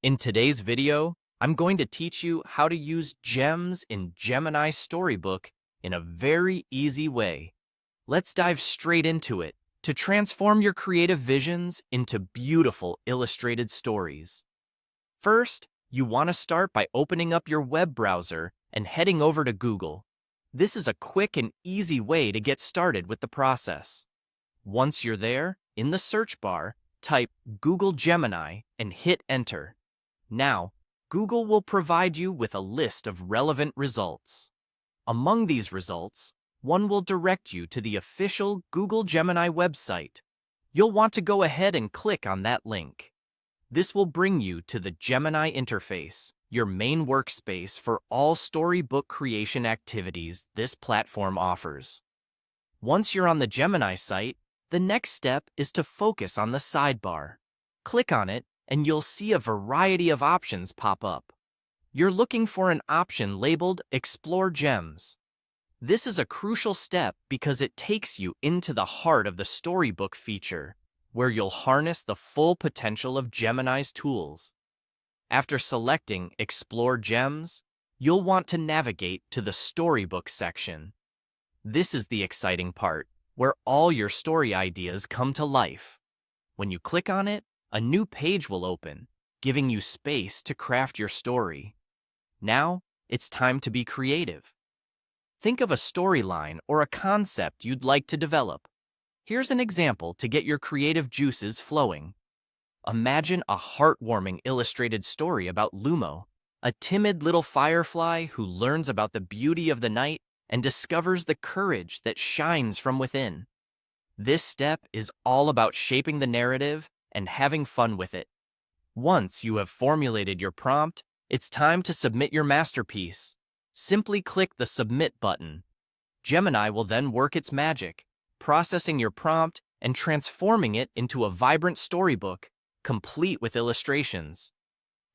In today's video, I'm going to teach you how to use gems in Gemini Storybook in a very easy way. Let's dive straight into it to transform your creative visions into beautiful illustrated stories. First, you want to start by opening up your web browser and heading over to Google. This is a quick and easy way to get started with the process. Once you're there, in the search bar, type Google Gemini and hit enter. Now, Google will provide you with a list of relevant results. Among these results, one will direct you to the official Google Gemini website. You'll want to go ahead and click on that link. This will bring you to the Gemini interface, your main workspace for all storybook creation activities this platform offers. Once you're on the Gemini site, the next step is to focus on the sidebar. Click on it, and you'll see a variety of options pop up. You're looking for an option labeled Explore Gems. This is a crucial step because it takes you into the heart of the Storybook feature, where you'll harness the full potential of Gemini's tools. After selecting Explore Gems, you'll want to navigate to the Storybook section. This is the exciting part, where all your story ideas come to life. When you click on it, a new page will open, giving you space to craft your story. Now, it's time to be creative. Think of a storyline or a concept you'd like to develop. Here's an example to get your creative juices flowing. Imagine a heartwarming illustrated story about Lumo, a timid little firefly who learns about the beauty of the night and discovers the courage that shines from within. This step is all about shaping the narrative and having fun with it. Once you have formulated your prompt, it's time to submit your masterpiece. Simply click the Submit button. Gemini will then work its magic, processing your prompt and transforming it into a vibrant storybook, complete with illustrations.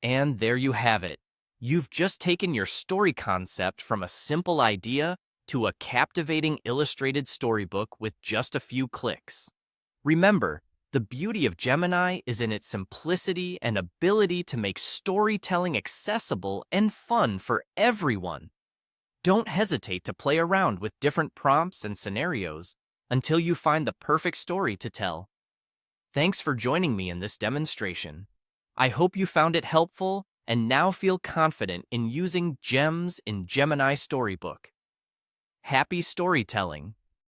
And there you have it. You've just taken your story concept from a simple idea to a captivating illustrated storybook with just a few clicks. Remember, the beauty of Gemini is in its simplicity and ability to make storytelling accessible and fun for everyone. Don't hesitate to play around with different prompts and scenarios until you find the perfect story to tell. Thanks for joining me in this demonstration. I hope you found it helpful and now feel confident in using gems in Gemini Storybook. Happy storytelling!